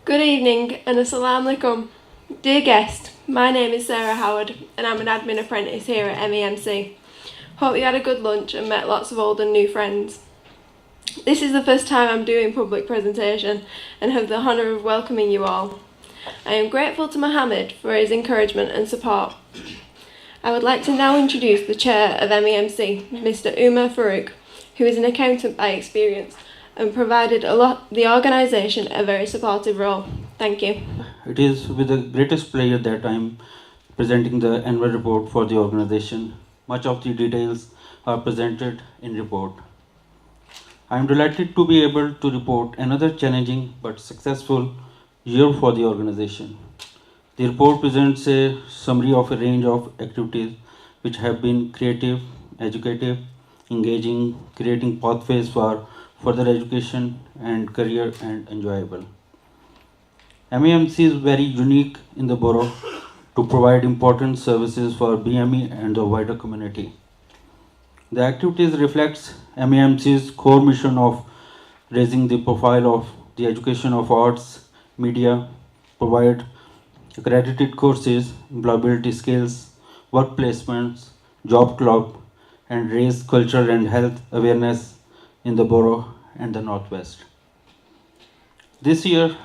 Good evening and assalamu alaikum. Dear guest, my name is Sarah Howard and I'm an admin apprentice here at MEMC. Hope you had a good lunch and met lots of old and new friends. This is the first time I'm doing public presentation and have the honour of welcoming you all. I am grateful to Mohammed for his encouragement and support. I would like to now introduce the chair of MEMC, Mr. Umar Farouk, who is an accountant by experience and provided the organisation a very supportive role. Thank you. It is with the greatest pleasure that I am presenting the annual report for the organization. Much of the details are presented in report. I am delighted to be able to report another challenging but successful year for the organization. The report presents a summary of a range of activities which have been creative, educative, engaging, creating pathways for further education and career and enjoyable. MEMC is very unique in the borough to provide important services for BME and the wider community. The activities reflects MEMC's core mission of raising the profile of the education of arts, media, provide accredited courses, employability skills, work placements, job club, and raise cultural and health awareness in the borough and the Northwest. This year,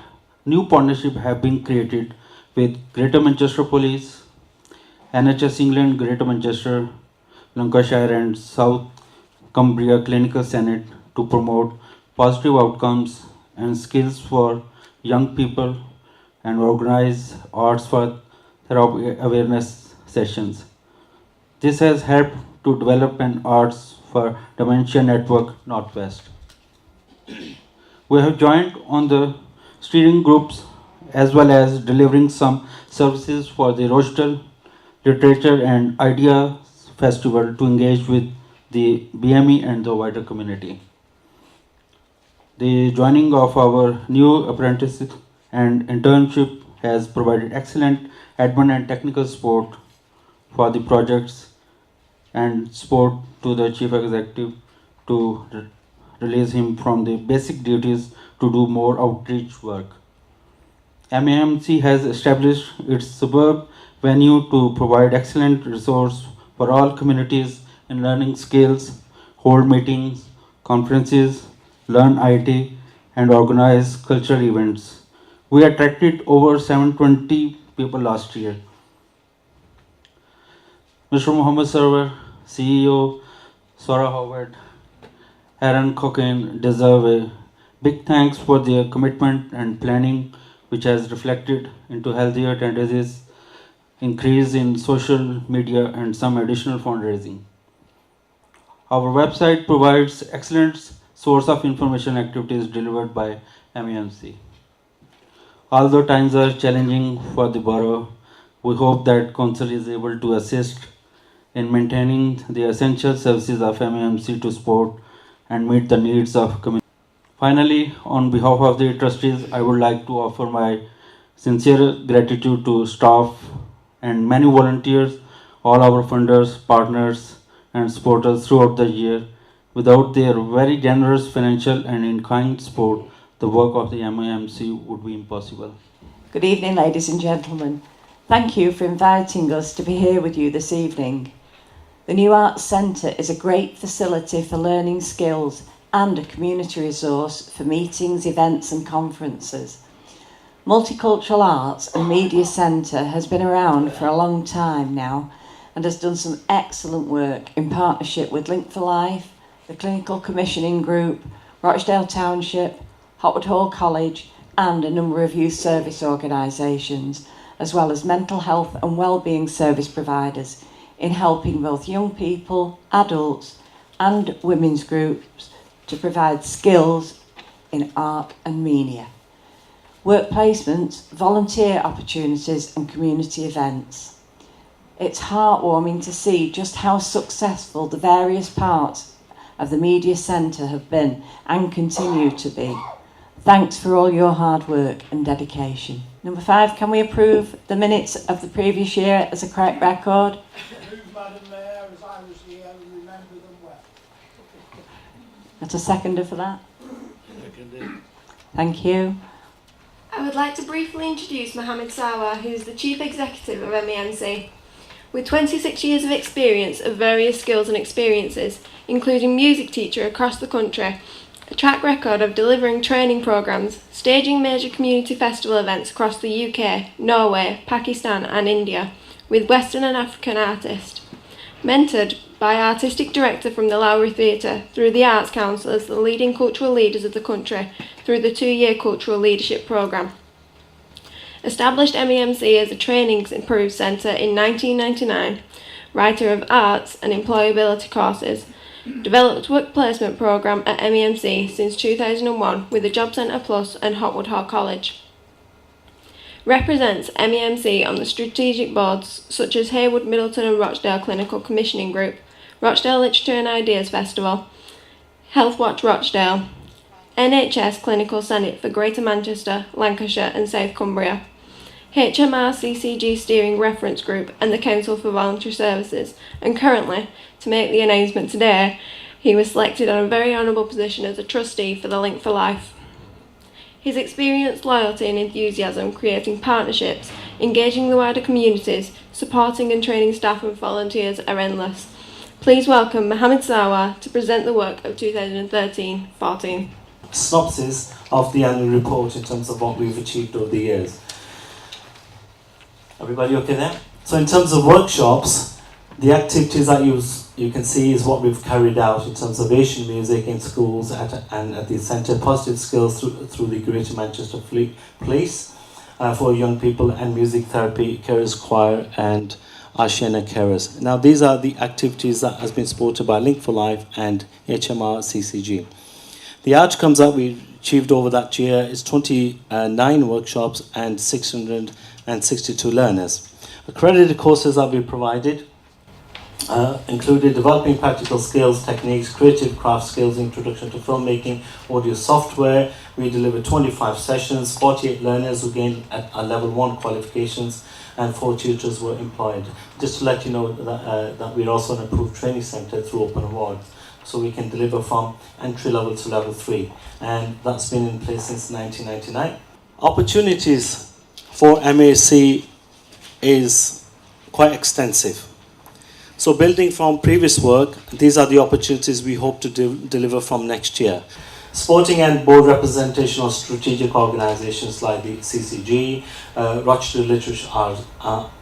new partnerships have been created with Greater Manchester Police, NHS England, Greater Manchester, Lancashire, and South Cumbria Clinical Senate to promote positive outcomes and skills for young people and organize arts for therapy awareness sessions. This has helped to develop an arts for dementia network Northwest. We have joined on the steering groups as well as delivering some services for the Rochdale Literature and Idea Festival to engage with the BME and the wider community. The joining of our new apprentices and internship has provided excellent admin and technical support for the projects and support to the chief executive to release him from the basic duties to do more outreach work. MEMC has established its suburb venue to provide excellent resource for all communities in learning skills, hold meetings, conferences, learn IT, and organize cultural events. We attracted over 720 people last year. Mr. Mohammed Sarwar, CEO, Sora Howard, Aaron Cocaine deserve a big thanks for their commitment and planning, which has reflected into healthier tendencies, increase in social media, and some additional fundraising. Our website provides excellent source of information activities delivered by MEMC. Although times are challenging for the borough, we hope that Council is able to assist in maintaining the essential services of MEMC to support and meet the needs of community. Finally, on behalf of the trustees, I would like to offer my sincere gratitude to staff and many volunteers, all our funders, partners, and supporters throughout the year. Without their very generous financial and in-kind support, the work of the MEMC would be impossible. Good evening, ladies and gentlemen. Thank you for inviting us to be here with you this evening. The new Arts Centre is a great facility for learning skills and a community resource for meetings, events and conferences. Multicultural Arts and Media Centre has been around for a long time now and has done some excellent work in partnership with Link for Life, the Clinical Commissioning Group, Rochdale Township, Hotwood Hall College and a number of youth service organisations, as well as mental health and wellbeing service providers in helping both young people, adults and women's groups to provide skills in art and media, work placements, volunteer opportunities and community events. It's heartwarming to see just how successful the various parts of the Media Centre have been and continue to be. Thanks for all your hard work and dedication. Number 5, can we approve the minutes of the previous year as a correct record? Madam Mayor, as I was here, and remember them well. That's a seconder for that. Seconded. Thank you. I would like to briefly introduce Mohammed Sawa, who is the Chief Executive of MEMC. With 26 years of experience of various skills and experiences, including music teacher across the country, a track record of delivering training programmes, staging major community festival events across the UK, Norway, Pakistan and India, with Western and African artists. Mentored by Artistic Director from the Lowry Theatre through the Arts Council as the leading cultural leaders of the country through the 2-year Cultural Leadership Programme. Established MEMC as a training improved centre in 1999, writer of arts and employability courses, developed work placement programme at MEMC since 2001 with the Job Centre Plus and Hotwood Hall College. Represents MEMC on the strategic boards such as Haywood, Middleton and Rochdale Clinical Commissioning Group, Rochdale Literature and Ideas Festival, Health Watch Rochdale, NHS Clinical Senate for Greater Manchester, Lancashire and South Cumbria, HMR CCG Steering Reference Group and the Council for Voluntary Services, and currently, to make the announcement today, he was selected on a very honourable position as a trustee for the Link for Life. His experience, loyalty and enthusiasm creating partnerships, engaging the wider communities, supporting and training staff and volunteers are endless. Please welcome Mohammed Sawa to present the work of 2013-14. Synopsis of the annual report in terms of what we've achieved over the years. Everybody okay there? So in terms of workshops, the activities that you can see is what we've carried out in terms of Asian music in schools and at the centre, positive skills through the Greater Manchester Police for young people, and music therapy, carers choir and Ashiana carers. Now these are the activities that has been supported by Link for Life and HMR CCG. The outcomes that we achieved over that year is 29 workshops and 662 learners. Accredited courses that we provided included developing practical skills, techniques, creative craft skills, introduction to filmmaking, audio software. We delivered 25 sessions, 48 learners who gained at level 1 qualifications, and 4 tutors were employed. Just to let you know that we're also an approved training centre through Open Awards. So we can deliver from entry level to level 3. And that's been in place since 1999. Opportunities for MAC is quite extensive. So building from previous work, these are the opportunities we hope to deliver from next year. Sporting and board representation of strategic organisations like the CCG, Rochdale Literature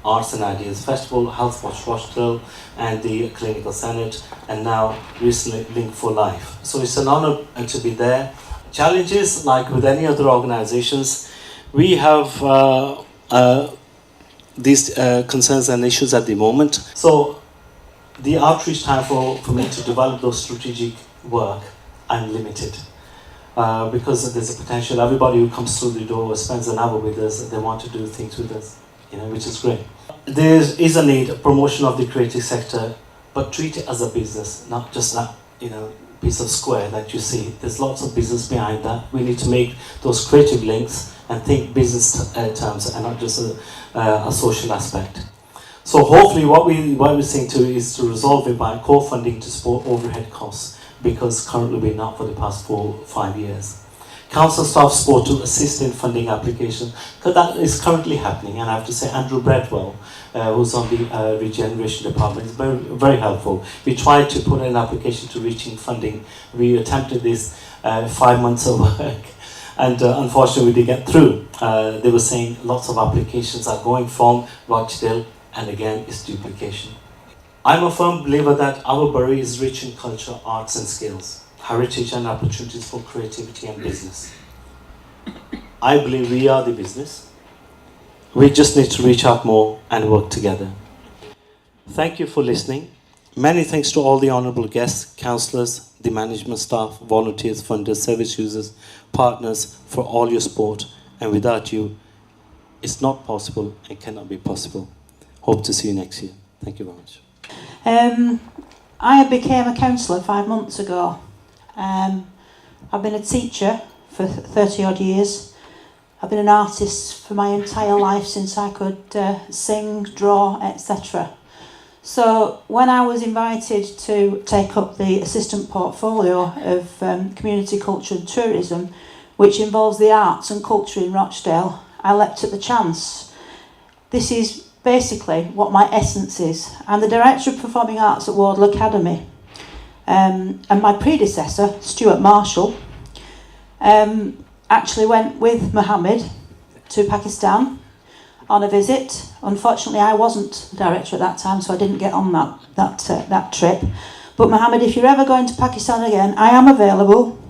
Arts and Ideas Festival, Health Watch Rochdale and the Clinical Senate, and now recently Link for Life. So it's an honour to be there. Challenges, like with any other organisations, we have these concerns and issues at the moment. So the outreach time for me to develop those strategic work, I'm limited. Because there's a potential, everybody who comes through the door spends an hour with us, they want to do things with us, which is great. There is a need, promotion of the creative sector, but treat it as a business, not just that, piece of square that you see. There's lots of business behind that. We need to make those creative links and think business terms and not just a social aspect. So hopefully what we're saying is to resolve it by co-funding to support overhead costs, because currently we're not for the past 4-5 years. Council staff support to assist in funding applications, because that is currently happening, and I have to say Andrew Bradwell, who's on the regeneration department, is very, very helpful. We tried to put an application to reaching funding. We attempted this 5 months of work, and unfortunately we didn't get through. They were saying lots of applications are going from Rochdale, and again it's duplication. I'm a firm believer that our borough is rich in culture, arts and skills, heritage and opportunities for creativity and business. I believe we are the business. We just need to reach out more and work together. Thank you for listening. Many thanks to all the honourable guests, councillors, the management staff, volunteers, funders, service users, partners for all your support. And without you, it's not possible and cannot be possible. Hope to see you next year. Thank you very much. I became a counsellor 5 months ago. I've been a teacher for 30 odd years. I've been an artist for my entire life since I could sing, draw, etc. So when I was invited to take up the assistant portfolio of community culture and tourism, which involves the arts and culture in Rochdale, I leapt at the chance. This is basically what my essence is. I'm the Director of Performing Arts at Wardle Academy. And my predecessor, Stuart Marshall, actually went with Mohammed to Pakistan on a visit. Unfortunately, I wasn't director at that time, so I didn't get on that trip. But Mohammed, if you're ever going to Pakistan again, I am available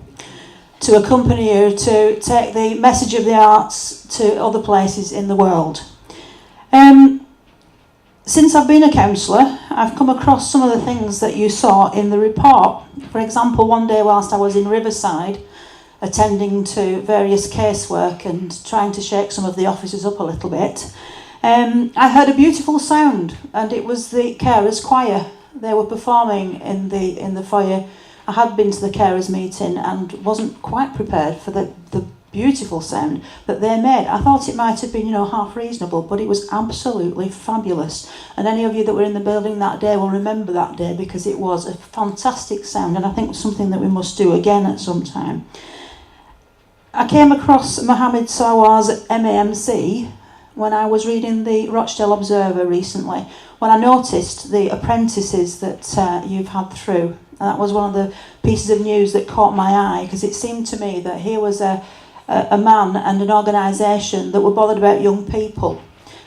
to accompany you to take the message of the arts to other places in the world. Since I've been a counsellor, I've come across some of the things that you saw in the report. For example, one day whilst I was in Riverside, attending to various casework and trying to shake some of the officers up a little bit, I heard a beautiful sound, and it was the carers choir. They were performing in the foyer. I had been to the carers meeting and wasn't quite prepared for the beautiful sound that they made. I thought it might have been, half reasonable, but it was absolutely fabulous. And any of you that were in the building that day will remember that day, because it was a fantastic sound, and I think something that we must do again at some time. I came across Mohammed Sawar's MAMC when I was reading the Rochdale Observer recently, when I noticed the apprentices that you've had through. And that was one of the pieces of news that caught my eye, because it seemed to me that here was a man and an organisation that were bothered about young people.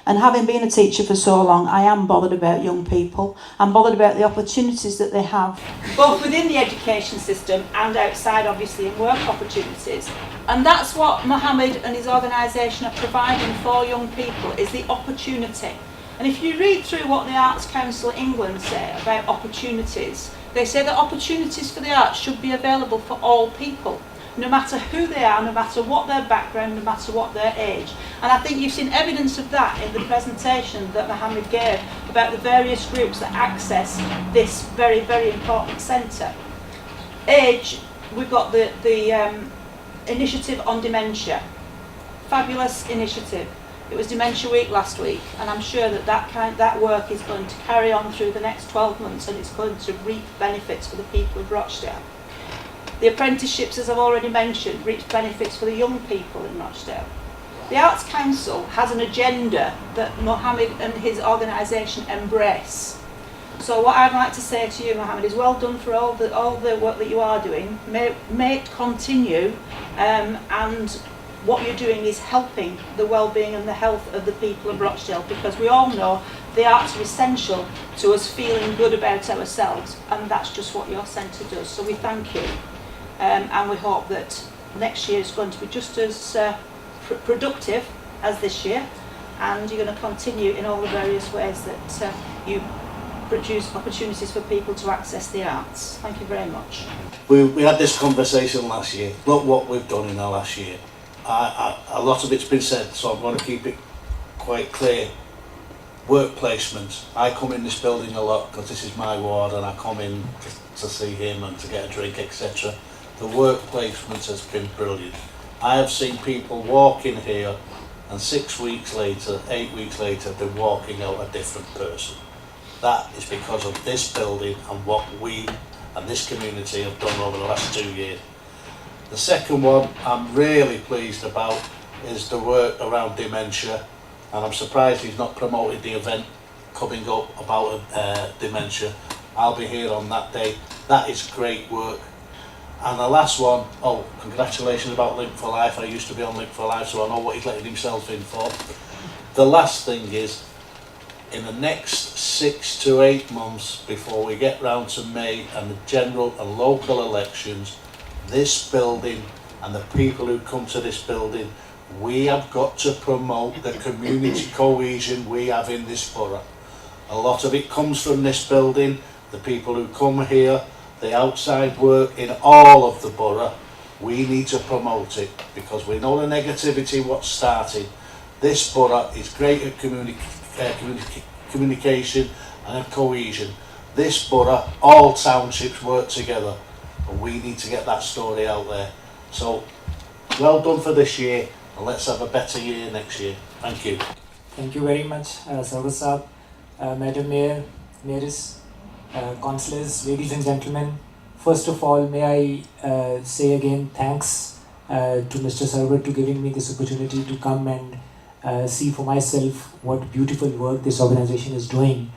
And having been a teacher for so long, I am bothered about young people. I'm bothered about the opportunities that they have, both within the education system and outside, obviously, in work opportunities. And that's what Mohammed and his organisation are providing for young people, is the opportunity. And if you read through what the Arts Council England say about opportunities, they say that opportunities for the arts should be available for all people, no matter who they are, no matter what their background, no matter what their age. And I think you've seen evidence of that in the presentation that Mohammed gave about the various groups that access this very, very important centre. Age, we've got the initiative on dementia. Fabulous initiative. It was Dementia Week last week, and I'm sure that work is going to carry on through the next 12 months, and it's going to reap benefits for the people of Rochdale. The apprenticeships, as I've already mentioned, reap benefits for the young people in Rochdale. The Arts Council has an agenda that Mohammed and his organisation embrace. So what I'd like to say to you, Mohammed, is well done for all the work that you are doing. May it continue, and what you're doing is helping the well-being and the health of the people of Rochdale, because we all know the arts are essential to us feeling good about ourselves, and that's just what your centre does. So we thank you, and we hope that next year is going to be just as productive as this year, and you're going to continue in all the various ways that you produce opportunities for people to access the arts. Thank you very much. We had this conversation last year. Look what we've done in our last year. A lot of it's been said, so I'm going to keep it quite clear. Work placements. I come in this building a lot because this is my ward, and I come in to see him and to get a drink, etc. The work placements has been brilliant. I have seen people walk in here, and 6 weeks later, 8 weeks later, they're walking out a different person. That is because of this building and what we and this community have done over the last 2 years. The second one I'm really pleased about is the work around dementia, and I'm surprised he's not promoted the event coming up about dementia. I'll be here on that day. That is great work. And the last one, congratulations about Link for Life. I used to be on Link for Life, so I know what he's letting himself in for. The last thing is, in the next 6 to 8 months before we get round to May and the general and local elections, this building and the people who come to this building, we have got to promote the community cohesion we have in this borough. A lot of it comes from this building, the people who come here, the outside work in all of the borough. We need to promote it because we know the negativity what's starting. This borough is great at communication and at cohesion. This borough, all townships work together, and we need to get that story out there. So, well done for this year, and let's have a better year next year. Thank you. Thank you very much, Sarwar Saab, Madam Mayor, Mayors, Councillors, ladies and gentlemen. First of all, may I say again thanks to Mr. Server to giving me this opportunity to come and see for myself what beautiful work this organization is doing.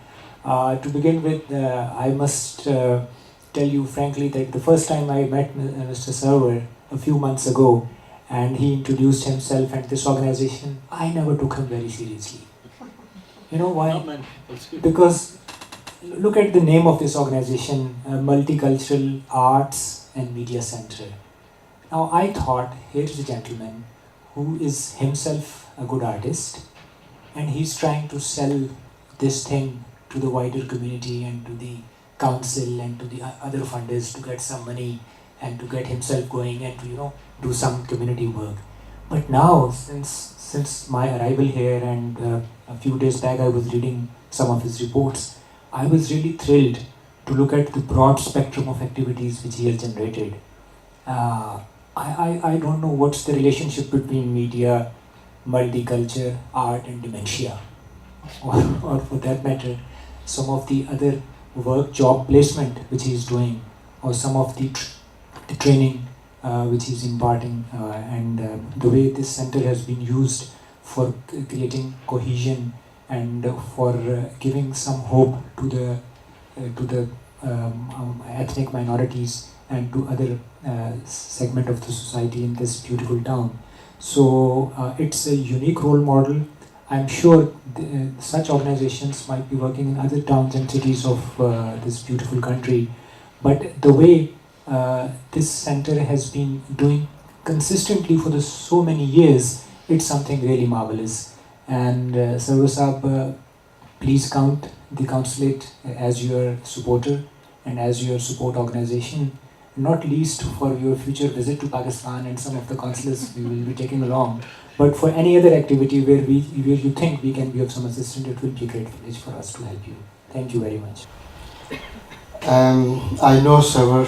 To begin with, I must tell you frankly that the first time I met Mr. Server a few months ago, and he introduced himself and this organization, I never took him very seriously. You know why? Because look at the name of this organization, Multicultural Arts and Media Center. Now I thought, here's a gentleman who is himself a good artist, and he's trying to sell this thing to the wider community and to the council and to the other funders to get some money and to get himself going and to do some community work. But now, since my arrival here and a few days back I was reading some of his reports, I was really thrilled to look at the broad spectrum of activities which he has generated. I don't know what's the relationship between media, multicultural, art and dementia, or for that matter, some of the other work, job placement which he is doing, or some of the training which he's imparting, and the way this center has been used for creating cohesion and for giving some hope to the ethnic minorities and to other segment of the society in this beautiful town. So it's a unique role model. I'm sure such organizations might be working in other towns and cities of this beautiful country, but the way this center has been doing consistently for so many years, it's something really marvelous. And Sarwar Saab, please count the consulate as your supporter and as your support organization, not least for your future visit to Pakistan and some of the consulates we will be taking along, but for any other activity where you think we can be of some assistance. It will be a great privilege for us to help you. Thank you very much. I know Sarwar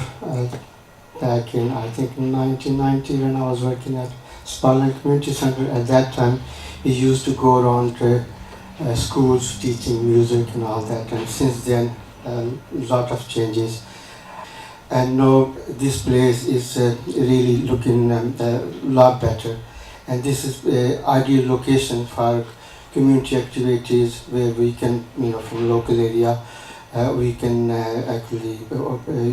back in, I think, 1990 when I was working at Sparland Community Center. At that time, we used to go around schools teaching music and all that, and since then, a lot of changes. And now this place is really looking a lot better, and this is an ideal location for community activities where we can, from local area, we can actually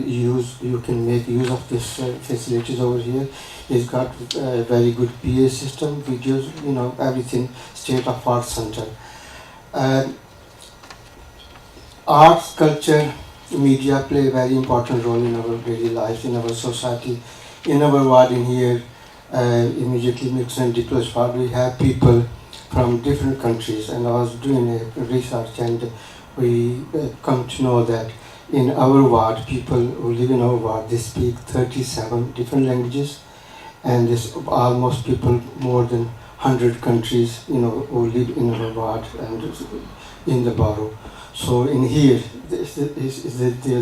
you can make use of this facilities over here. It's got a very good PA system, videos, everything state-of-art center. Arts, culture, media play a very important role in our daily life, in our society. In our ward in here, immediately next and Nicholas ward, we have people from different countries, and I was doing a research, and we come to know that in our ward, people who live in our ward, they speak 37 different languages, and there's almost people more than 100 countries, who live in our ward and in the borough. So in here, there's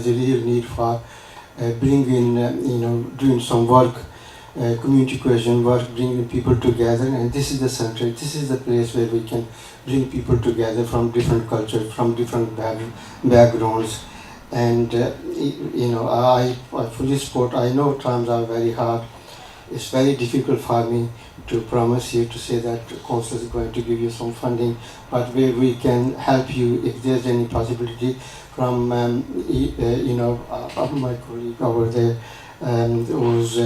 a real need for bringing, doing some work, community cohesion work, bringing people together, and this is the center. This is the place where we can bring people together from different cultures, from different backgrounds, and I fully support. I know times are very hard. It's very difficult for me to promise you to say that the council is going to give you some funding, but where we can help you if there's any possibility from my colleague over there, who's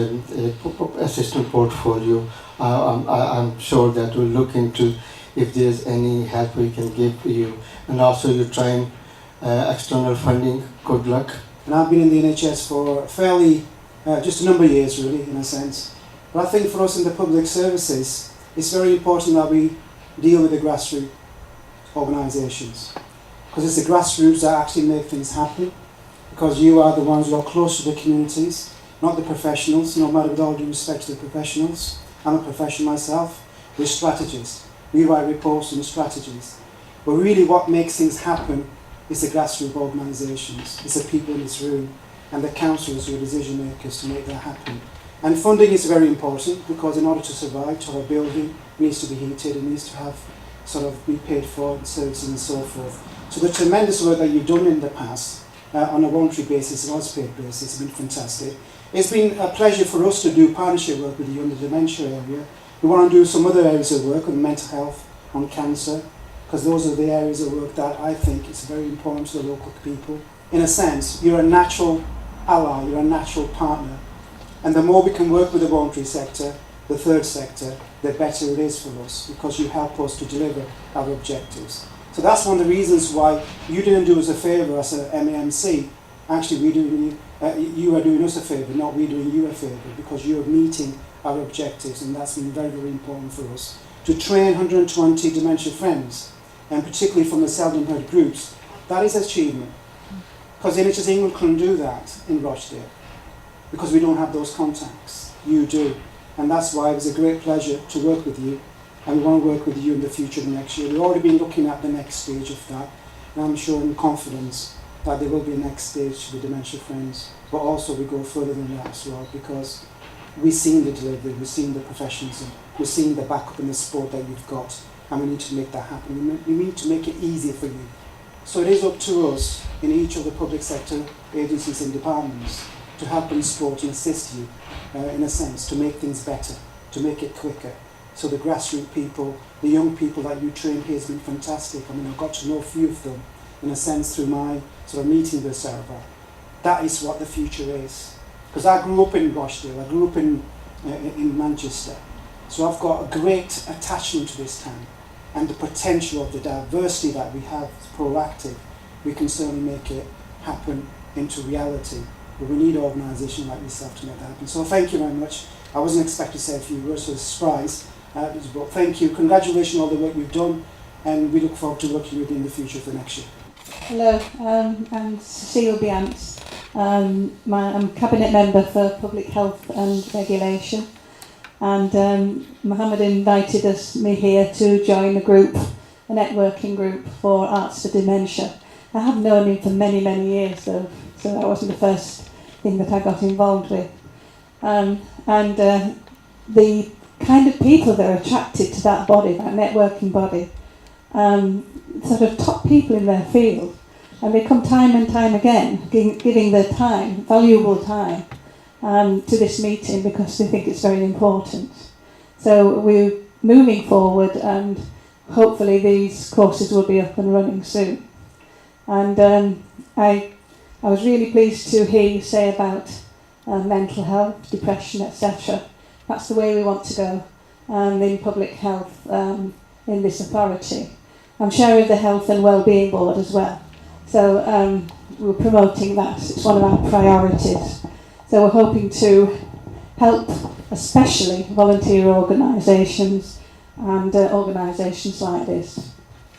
assistant portfolio. I'm sure that we'll look into if there's any help we can give you, and also you're trying external funding. Good luck. And I've been in the NHS for fairly just a number of years, really, in a sense. But I think for us in the public services, it's very important that we deal with the grassroots organisations, because it's the grassroots that actually make things happen, because you are the ones who are close to the communities, not the professionals. No matter, with all due respect to the professionals, I'm a professional myself. We're strategists. We write reports and strategies. But really what makes things happen is the grassroots organisations. It's the people in this room and the councillors who are decision makers to make that happen. And funding is very important, because in order to survive, to have a building, it needs to be heated, it needs to have be paid for services and so forth. So the tremendous work that you've done in the past, on a voluntary basis, an paid basis. It's been fantastic. It's been a pleasure for us to do partnership work with you in the dementia area. We want to do some other areas of work on mental health, on cancer, because those are the areas of work that I think is very important to the local people. In a sense, you're a natural ally, you're a natural partner. And the more we can work with the voluntary sector, the third sector, the better it is for us, because you help us to deliver our objectives. So that's one of the reasons why you didn't do us a favour as a MEMC. Actually, you are doing us a favour, not we doing you a favour, because you're meeting our objectives, and that's been very, very important for us. To train 120 dementia friends, and particularly from the seldom heard groups, that is achievement. Because NHS England couldn't do that in Rochdale, because we don't have those contacts. You do. And that's why it was a great pleasure to work with you, and we want to work with you in the future, the next year. We've already been looking at the next stage of that, and I'm sure in confidence that there will be a next stage to the dementia friends, but also we go further than that as well, because we've seen the delivery, we've seen the professionalism, we've seen the backup and the support that you've got, and we need to make that happen. We need to make it easier for you. So it is up to us in each of the public sector agencies and departments to help and support and assist you, in a sense, to make things better, to make it quicker. So the grassroots people, the young people that you train here has been fantastic. I mean, I've got to know a few of them, in a sense, through my sort of meeting with Sarah. That is what the future is. Because I grew up in Rochdale, I grew up in Manchester. So I've got a great attachment to this town, and the potential of the diversity that we have is proactive. We can certainly make it happen into reality. But we need an organisation like yourself to make that happen. So thank you very much. I wasn't expecting to say a few words, so it's a surprise. But thank you. Congratulations on all the work you've done, and we look forward to working with you in the future for next year. Hello, I'm Cecile Biance. I'm Cabinet Member for Public Health and Regulation, and Mohammed invited me here to join a group, a networking group for Arts for Dementia. I have known him for many, many years, so that wasn't the first thing that I got involved with. The kind of people that are attracted to that body, that networking body, sort of top people in their field, and they come time and time again, giving their time, valuable time, to this meeting because they think it's very important. So we're moving forward, and hopefully these courses will be up and running soon. And I was really pleased to hear you say about mental health, depression, etc. That's the way we want to go in public health in this authority. I'm chair of the Health and Wellbeing Board as well, so we're promoting that. It's one of our priorities. So we're hoping to help especially volunteer organisations and organisations like this.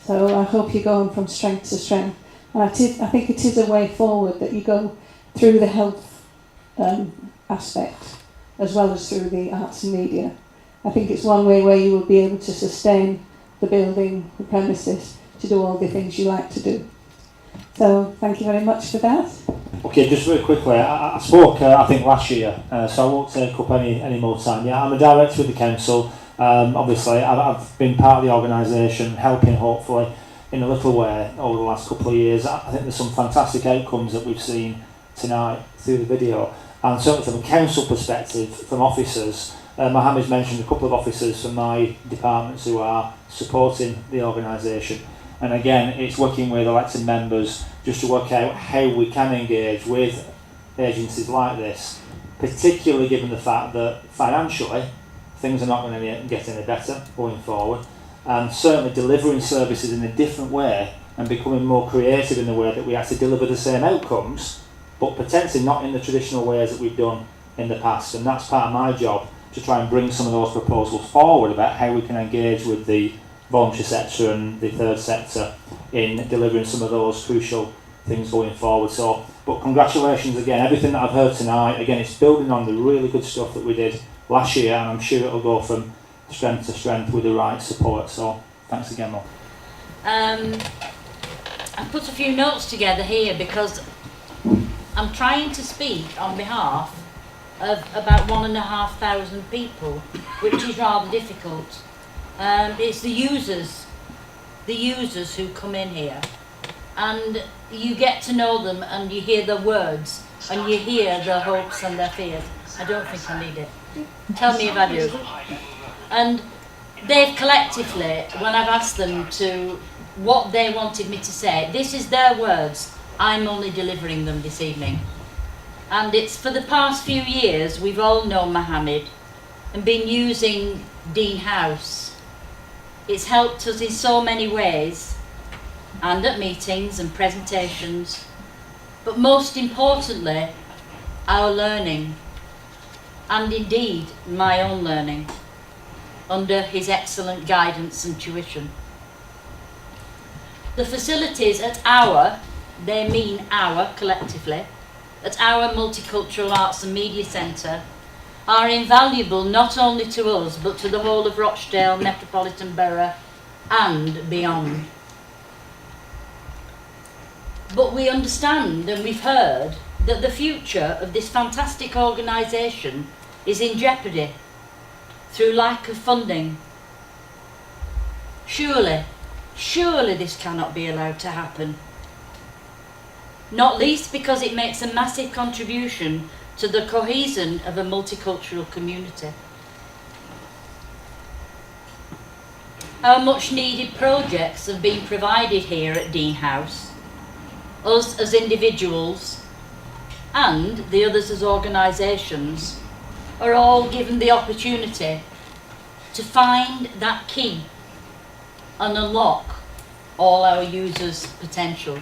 So I hope you're going from strength to strength. And I think it is a way forward that you go through the health aspect as well as through the arts and media. I think it's one way where you will be able to sustain the building, the premises, to do all the things you like to do. So thank you very much for that. Okay, just very quickly, I spoke I think last year, so I won't take up any more time. Yeah, I'm a director with the council. Obviously, I've been part of the organisation, helping hopefully in a little way over the last couple of years. I think there's some fantastic outcomes that we've seen tonight through the video, and certainly from a council perspective, from officers. Mohammed's mentioned a couple of officers from my departments who are supporting the organisation, and again it's working with elected members just to work out how we can engage with agencies like this, particularly given the fact that financially things are not going to get any better going forward, and certainly delivering services in a different way and becoming more creative in the way that we actually deliver the same outcomes, but potentially not in the traditional ways that we've done in the past. And that's part of my job, to try and bring some of those proposals forward about how we can engage with the voluntary sector and the third sector in delivering some of those crucial things going forward. So, but congratulations again, everything that I've heard tonight, again it's building on the really good stuff that we did last year, and I'm sure it'll go from strength to strength with the right support. So thanks again, Mo. I put a few notes together here because I'm trying to speak on behalf of about 1,500 people, which is rather difficult. It's the users who come in here, and you get to know them and you hear their words and you hear their hopes and their fears. I don't think I need it. Tell me if I do. And they've collectively, when I've asked them to what they wanted me to say, this is their words. I'm only delivering them this evening. And it's for the past few years we've all known Mohammed and been using Dean House. It's helped us in so many ways, and at meetings and presentations, but most importantly, our learning, and indeed my own learning, under his excellent guidance and tuition. The facilities at they mean our collectively, at our Multicultural Arts and Media Centre are invaluable not only to us but to the whole of Rochdale Metropolitan Borough and beyond. But we understand and we've heard that the future of this fantastic organisation is in jeopardy through lack of funding. Surely this cannot be allowed to happen. Not least because it makes a massive contribution to the cohesion of a multicultural community. Our much needed projects have been provided here at Dean House. Us as individuals and the others as organisations are all given the opportunity to find that key and unlock all our users' potential.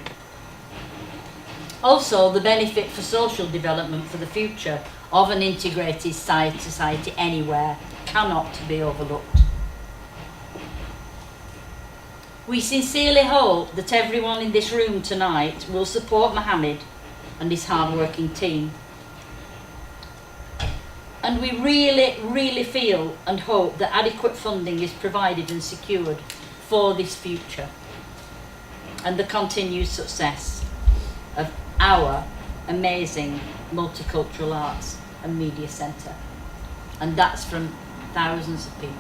Also, the benefit for social development for the future of an integrated society anywhere cannot be overlooked. We sincerely hope that everyone in this room tonight will support Mohammed and his hard-working team. And we really feel and hope that adequate funding is provided and secured for this future and the continued success of our amazing Multicultural Arts and Media Centre. And that's from thousands of people.